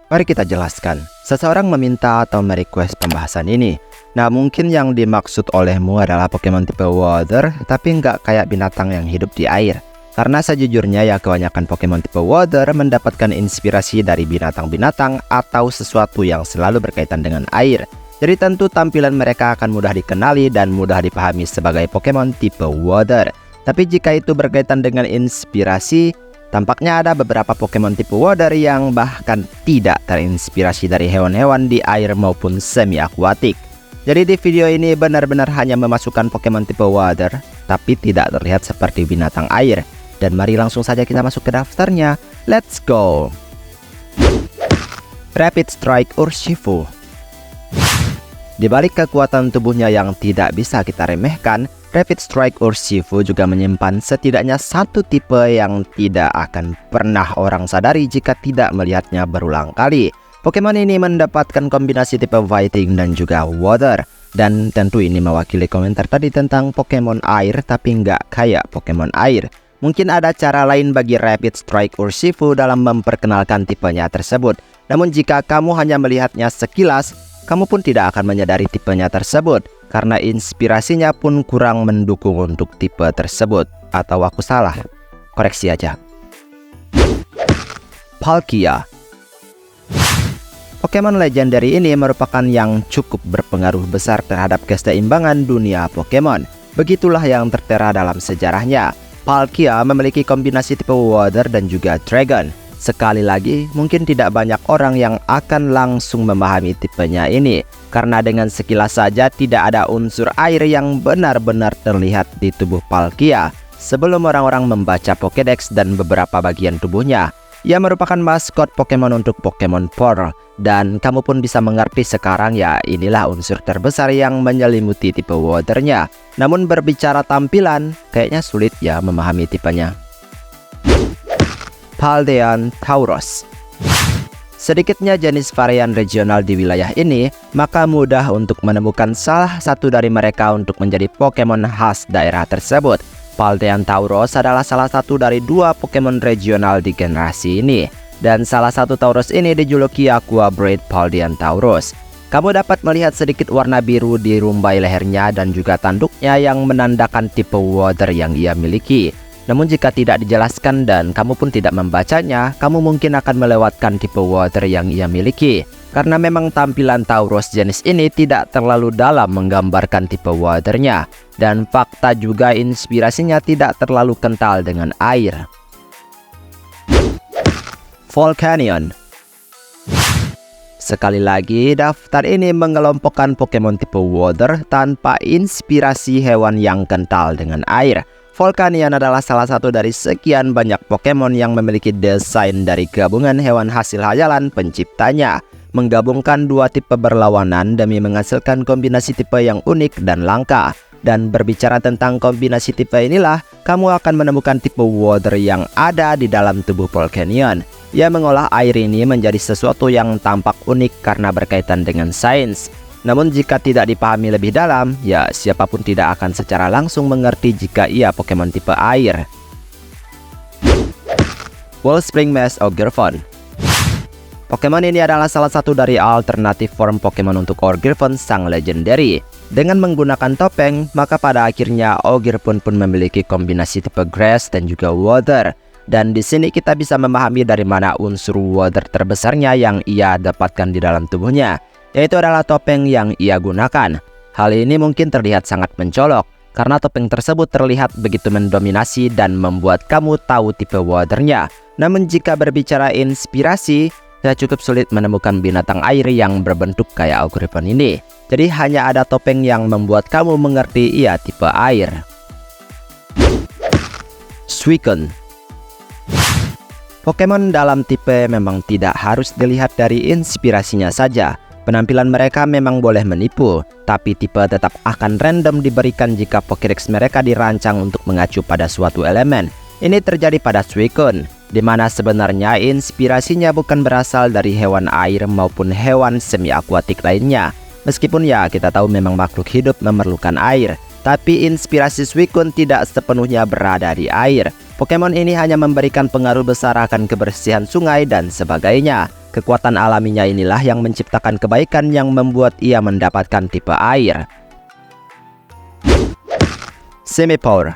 Mari kita jelaskan. Seseorang meminta atau merequest pembahasan ini. Nah, mungkin yang dimaksud olehmu adalah Pokemon tipe Water, tapi nggak kayak binatang yang hidup di air. Karena sejujurnya ya kebanyakan Pokemon tipe Water mendapatkan inspirasi dari binatang-binatang atau sesuatu yang selalu berkaitan dengan air. Jadi tentu tampilan mereka akan mudah dikenali dan mudah dipahami sebagai Pokemon tipe Water. Tapi jika itu berkaitan dengan inspirasi, tampaknya ada beberapa Pokemon tipe Water yang bahkan tidak terinspirasi dari hewan-hewan di air maupun semi-akuatik. Jadi di video ini benar-benar hanya memasukkan Pokemon tipe Water, tapi tidak terlihat seperti binatang air. Dan mari langsung saja kita masuk ke daftarnya. Let's go! Rapid Strike Urshifu. Di balik kekuatan tubuhnya yang tidak bisa kita remehkan, Rapid Strike Urshifu juga menyimpan setidaknya satu tipe yang tidak akan pernah orang sadari jika tidak melihatnya berulang kali. Pokemon ini mendapatkan kombinasi tipe Fighting dan juga Water. Dan tentu ini mewakili komentar tadi tentang Pokemon air tapi nggak kayak Pokemon air. Mungkin ada cara lain bagi Rapid Strike Urshifu dalam memperkenalkan tipenya tersebut. Namun jika kamu hanya melihatnya sekilas, kamu pun tidak akan menyadari tipenya tersebut. Karena inspirasinya pun kurang mendukung untuk tipe tersebut. Atau aku salah? Koreksi aja. Palkia. Pokemon legendary ini merupakan yang cukup berpengaruh besar terhadap keseimbangan dunia Pokemon. Begitulah yang tertera dalam sejarahnya. Palkia memiliki kombinasi tipe Water dan juga Dragon. Sekali lagi, mungkin tidak banyak orang yang akan langsung memahami tipenya ini. Karena dengan sekilas saja tidak ada unsur air yang benar-benar terlihat di tubuh Palkia. Sebelum orang-orang membaca Pokédex dan beberapa bagian tubuhnya. Ia merupakan maskot Pokemon untuk Pokemon Pearl. Dan kamu pun bisa mengerti sekarang ya, inilah unsur terbesar yang menyelimuti tipe Waternya. Namun berbicara tampilan, kayaknya sulit ya memahami tipenya. Paldean Tauros. Sedikitnya jenis varian regional di wilayah ini, maka mudah untuk menemukan salah satu dari mereka untuk menjadi Pokemon khas daerah tersebut. Paldean Tauros adalah salah satu dari dua Pokemon regional di generasi ini. Dan salah satu Tauros ini dijuluki Aqua Braid Paldean Tauros. Kamu dapat melihat sedikit warna biru di rumbai lehernya dan juga tanduknya yang menandakan tipe Water yang ia miliki. Namun jika tidak dijelaskan dan kamu pun tidak membacanya, kamu mungkin akan melewatkan tipe Water yang ia miliki. Karena memang tampilan Tauros jenis ini tidak terlalu dalam menggambarkan tipe Waternya. Dan fakta juga inspirasinya tidak terlalu kental dengan air. Volcanion. Sekali lagi, daftar ini mengelompokkan Pokemon tipe Water tanpa inspirasi hewan yang kental dengan air. Volcanion adalah salah satu dari sekian banyak Pokemon yang memiliki desain dari gabungan hewan hasil hayalan penciptanya. Menggabungkan dua tipe berlawanan demi menghasilkan kombinasi tipe yang unik dan langka. Dan berbicara tentang kombinasi tipe inilah, kamu akan menemukan tipe Water yang ada di dalam tubuh Volcanion. Ia mengolah air ini menjadi sesuatu yang tampak unik karena berkaitan dengan sains. Namun jika tidak dipahami lebih dalam, ya siapapun tidak akan secara langsung mengerti jika ia Pokemon tipe air. Wellspring Mask Orgrimmon. Pokemon ini adalah salah satu dari alternatif form Pokemon untuk Orgrimmon sang legendary. Dengan menggunakan topeng, maka pada akhirnya Orgrimmon pun memiliki kombinasi tipe Grass dan juga Water. Dan di sini kita bisa memahami dari mana unsur Water terbesarnya yang ia dapatkan di dalam tubuhnya, yaitu adalah topeng yang ia gunakan. Hal ini mungkin terlihat sangat mencolok, karena topeng tersebut terlihat begitu mendominasi dan membuat kamu tahu tipe Waternya. Namun jika berbicara inspirasi, ya cukup sulit menemukan binatang air yang berbentuk kayak Orgrimmon ini. Jadi hanya ada topeng yang membuat kamu mengerti ia tipe air. Suicune. Pokemon dalam tipe memang tidak harus dilihat dari inspirasinya saja. Penampilan mereka memang boleh menipu, tapi tipe tetap akan random diberikan jika Pokédex mereka dirancang untuk mengacu pada suatu elemen. Ini terjadi pada Suicune, di mana sebenarnya inspirasinya bukan berasal dari hewan air maupun hewan semi-akuatik lainnya. Meskipun ya kita tahu memang makhluk hidup memerlukan air, tapi inspirasi Suicune tidak sepenuhnya berada di air. Pokemon ini hanya memberikan pengaruh besar akan kebersihan sungai dan sebagainya. Kekuatan alaminya inilah yang menciptakan kebaikan yang membuat ia mendapatkan tipe air. Simipour.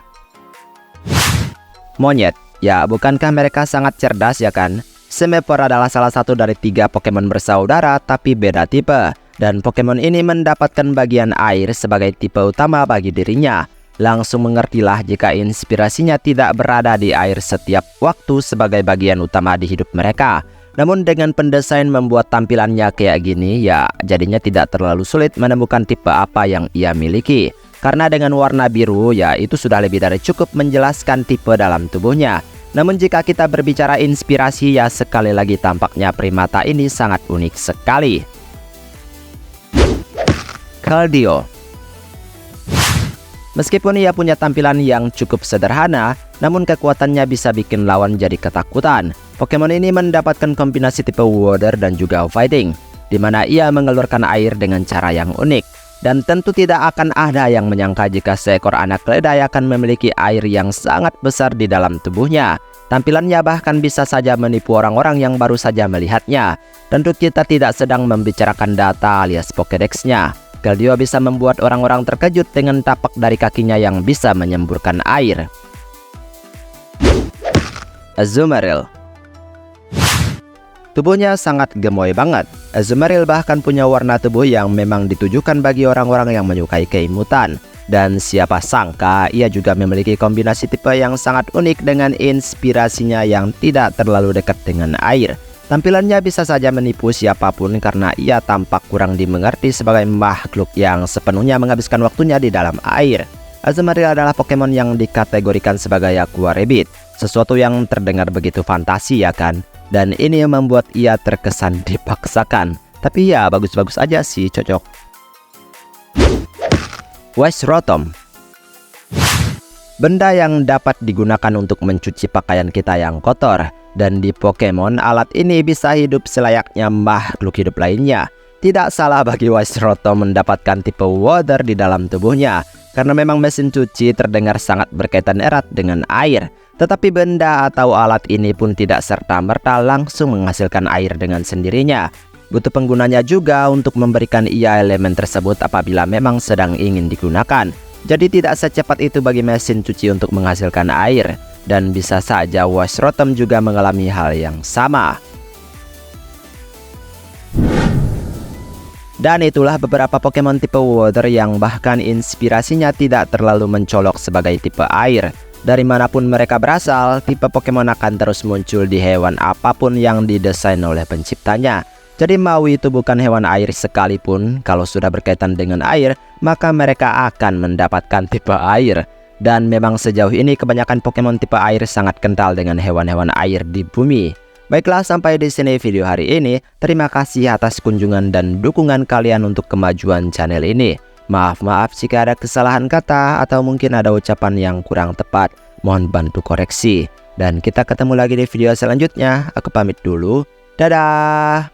Monyet. Ya, bukankah mereka sangat cerdas ya kan? Simipour adalah salah satu dari 3 Pokemon bersaudara tapi beda tipe. Dan Pokemon ini mendapatkan bagian air sebagai tipe utama bagi dirinya. Langsung mengertilah jika inspirasinya tidak berada di air setiap waktu sebagai bagian utama di hidup mereka. Namun dengan pendesain membuat tampilannya kayak gini, ya jadinya tidak terlalu sulit menemukan tipe apa yang ia miliki. Karena dengan warna biru, ya itu sudah lebih dari cukup menjelaskan tipe dalam tubuhnya. Namun jika kita berbicara inspirasi, ya sekali lagi tampaknya primata ini sangat unik sekali. Keldeo. Meskipun ia punya tampilan yang cukup sederhana, namun kekuatannya bisa bikin lawan jadi ketakutan. Pokemon ini mendapatkan kombinasi tipe Water dan juga Fighting, di mana ia mengeluarkan air dengan cara yang unik. Dan tentu tidak akan ada yang menyangka jika seekor anak keledai akan memiliki air yang sangat besar di dalam tubuhnya. Tampilannya bahkan bisa saja menipu orang-orang yang baru saja melihatnya. Tentu kita tidak sedang membicarakan data alias Pokédex-nya. Keldeo bisa membuat orang-orang terkejut dengan tapak dari kakinya yang bisa menyemburkan air. Azumarill. Tubuhnya sangat gemoy banget. Azumarill bahkan punya warna tubuh yang memang ditujukan bagi orang-orang yang menyukai keimutan. Dan siapa sangka ia juga memiliki kombinasi tipe yang sangat unik dengan inspirasinya yang tidak terlalu dekat dengan air. Tampilannya bisa saja menipu siapapun karena ia tampak kurang dimengerti sebagai makhluk yang sepenuhnya menghabiskan waktunya di dalam air. Azumarill adalah Pokemon yang dikategorikan sebagai Aqua Rabbit, sesuatu yang terdengar begitu fantasi ya kan? Dan ini yang membuat ia terkesan dipaksakan. Tapi ya bagus-bagus aja sih, cocok. Wise Rotom. Benda yang dapat digunakan untuk mencuci pakaian kita yang kotor. Dan di Pokemon, alat ini bisa hidup selayaknya makhluk hidup lainnya. Tidak salah bagi Wise Rotom mendapatkan tipe Water di dalam tubuhnya. Karena memang mesin cuci terdengar sangat berkaitan erat dengan air. Tetapi benda atau alat ini pun tidak serta-merta langsung menghasilkan air dengan sendirinya. Butuh penggunanya juga untuk memberikan ia elemen tersebut apabila memang sedang ingin digunakan. Jadi tidak secepat itu bagi mesin cuci untuk menghasilkan air. Dan bisa saja Wise Rotom juga mengalami hal yang sama. Dan itulah beberapa Pokemon tipe Water yang bahkan inspirasinya tidak terlalu mencolok sebagai tipe air. Dari manapun mereka berasal, tipe Pokemon akan terus muncul di hewan apapun yang didesain oleh penciptanya. Jadi mau itu bukan hewan air sekalipun, kalau sudah berkaitan dengan air, maka mereka akan mendapatkan tipe air. Dan memang sejauh ini kebanyakan Pokemon tipe air sangat kental dengan hewan-hewan air di bumi. Baiklah, sampai di sini video hari ini. Terima kasih atas kunjungan dan dukungan kalian untuk kemajuan channel ini. Maaf jika ada kesalahan kata atau mungkin ada ucapan yang kurang tepat. Mohon bantu koreksi. Dan kita ketemu lagi di video selanjutnya. Aku pamit dulu. Dadah.